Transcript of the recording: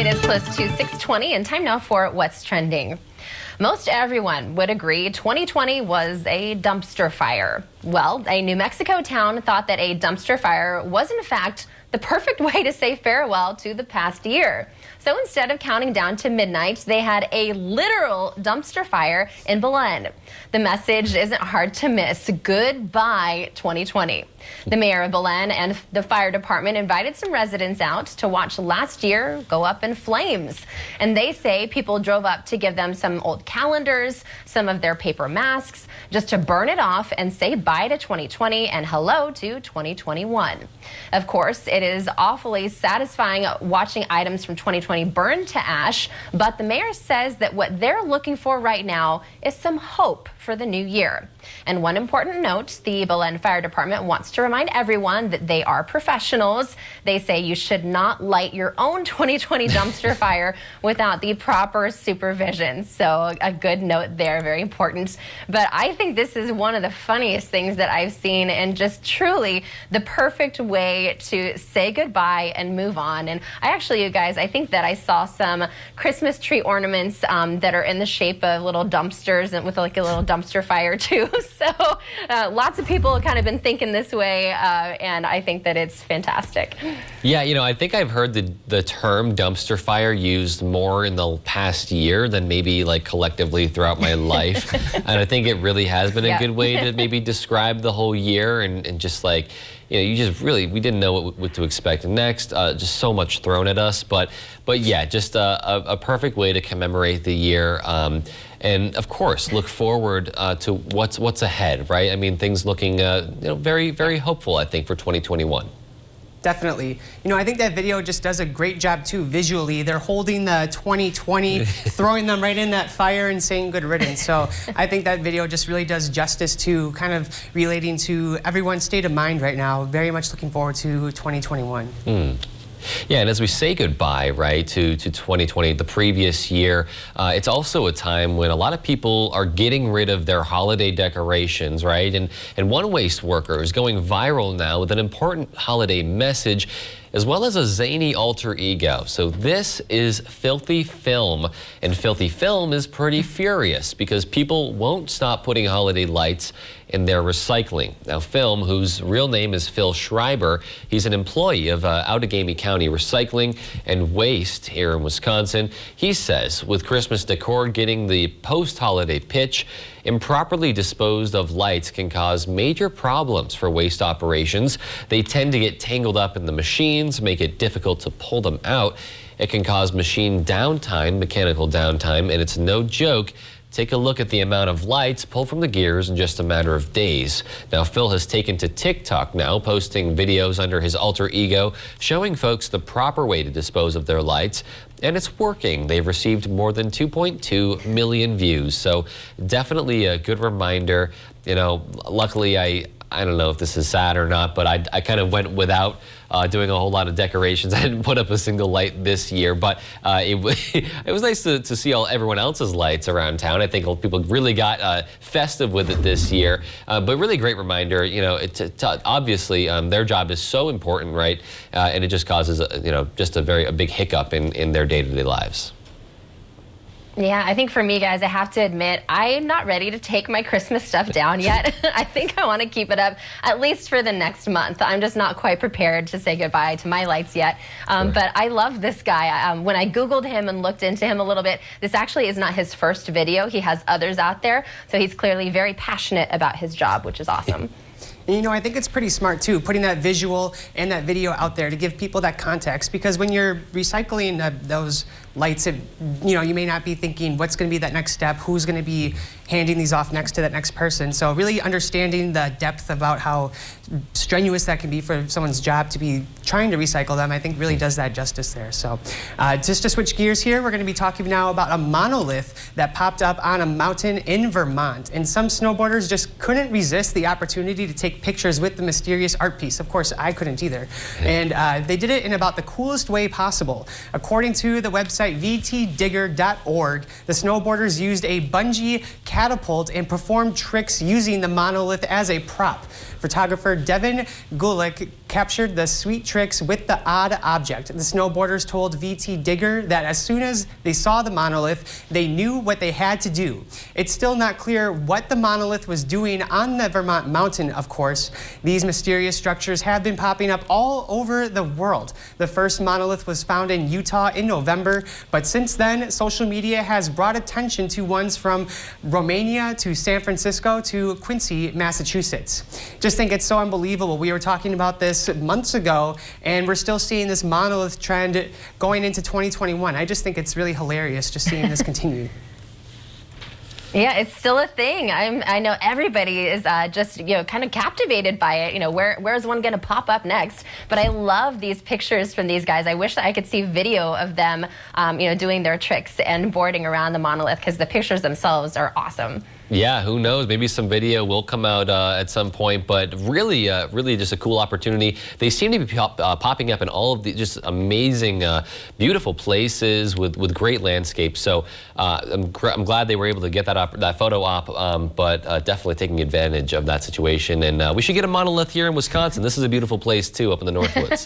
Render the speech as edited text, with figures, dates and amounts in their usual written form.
is close to 6:20 and time now for What's Trending. Most everyone would agree 2020 was a dumpster fire. Well, a New Mexico town thought that a dumpster fire was in fact the perfect way to say farewell to the past year. So instead of counting down to midnight, they had a literal dumpster fire in Belen. The message isn't hard to miss. Goodbye 2020. The mayor of Belen and the fire department invited some residents out to watch last year go up in flames. And they say people drove up to give them some old calendars, some of their paper masks, just to burn it off and say bye to 2020 and hello to 2021. Of course, it is awfully satisfying watching items from 2020 burn to ash, but the mayor says that what they're looking for right now is some hope for the new year. And one important note, the Belen Fire Department wants to remind everyone that they are professionals. They say you should not light your own 2020 dumpster fire without the proper supervision. So a good note there, very important. But I think this is one of the funniest things that I've seen and just truly the perfect way to say goodbye and move on. And I actually, you guys, I think that I saw some Christmas tree ornaments that are in the shape of little dumpsters and with like a little dumpster fire too. So lots of people have kind of been thinking this way, and I think that it's fantastic. Yeah, you know, I think I've heard the term dumpster fire used more in the past year than maybe like collectively throughout my life. And I think it really has been a good way to maybe describe the whole year and just like, you know, you just really, we didn't know what to expect next. Just so much thrown at us. But yeah, just a perfect way to commemorate the year. And of course, look forward to what's ahead, right? I mean, things looking you know, very, very hopeful, I think, for 2021. Definitely. You know, I think that video just does a great job too visually. They're holding the 2020, throwing them right in that fire and saying good riddance. So I think that video just really does justice to kind of relating to everyone's state of mind right now. Very much looking forward to 2021. Yeah, and as we say goodbye, right, to 2020, the previous year, it's also a time when a lot of people are getting rid of their holiday decorations, right? And one waste worker is going viral now with an important holiday message, as well as a zany alter ego. So this is Filthy Film, and Filthy Film is pretty furious because people won't stop putting holiday lights in their recycling. Now, Film, whose real name is Phil Schreiber, he's an employee of Outagamie County Recycling and Waste here in Wisconsin. He says with Christmas decor getting the post-holiday pitch, improperly disposed of lights can cause major problems for waste operations. They tend to get tangled up in the machines, make it difficult to pull them out. It can cause machine downtime, mechanical downtime, and it's no joke. Take a look at the amount of lights pulled from the gears in just a matter of days. Now, Phil has taken to TikTok now, posting videos under his alter ego, showing folks the proper way to dispose of their lights. And it's working. They've received more than 2.2 million views. So definitely a good reminder. You know, luckily I don't know if this is sad or not, but I kind of went without doing a whole lot of decorations. I didn't put up a single light this year, but it was nice to see everyone else's lights around town. I think people really got festive with it this year, but really great reminder. You know, obviously their job is so important, right? And it just causes you know, just a big hiccup in their day-to-day lives. Yeah, I think for me, guys, I have to admit, I'm not ready to take my Christmas stuff down yet. I think I want to keep it up at least for the next month. I'm just not quite prepared to say goodbye to my lights yet. But I love this guy. When I Googled him and looked into him a little bit, this actually is not his first video. He has others out there. So he's clearly very passionate about his job, which is awesome. And you know, I think it's pretty smart too, putting that visual and that video out there to give people that context, because when you're recycling those lights, you know, you may not be thinking what's going to be that next step, who's going to be handing these off next to that next person. So really understanding the depth about how strenuous that can be for someone's job to be trying to recycle them, I think really does that justice there. So just to switch gears here, we're going to be talking now about a monolith that popped up on a mountain in Vermont. And some snowboarders just couldn't resist the opportunity to take pictures with the mysterious art piece. Of course, I couldn't either. And they did it in about the coolest way possible. According to the website vtdigger.org, the snowboarders used a bungee catapult and performed tricks using the monolith as a prop. Photographer Devin Gulick captured the sweet tricks with the odd object. The snowboarders told VT Digger that as soon as they saw the monolith, they knew what they had to do. It's still not clear what the monolith was doing on the Vermont mountain, of course. These mysterious structures have been popping up all over the world. The first monolith was found in Utah in November, but since then, social media has brought attention to ones from Romania to San Francisco to Quincy, Massachusetts. Just think it's so unbelievable. We were talking about this months ago, and we're still seeing this monolith trend going into 2021. I just think it's really hilarious just seeing this continue. Yeah, it's still a thing. I know everybody is just kind of captivated by it. Where's one going to pop up next? But I love these pictures from these guys. I wish that I could see video of them, doing their tricks and boarding around the monolith, because the pictures themselves are awesome. Yeah, who knows? Maybe some video will come out at some point, but really, really just a cool opportunity. They seem to be popping up in all of the just amazing, beautiful places with great landscapes. So I'm glad they were able to get that photo op, but definitely taking advantage of that situation. And we should get a monolith here in Wisconsin. This is a beautiful place too, up in the Northwoods.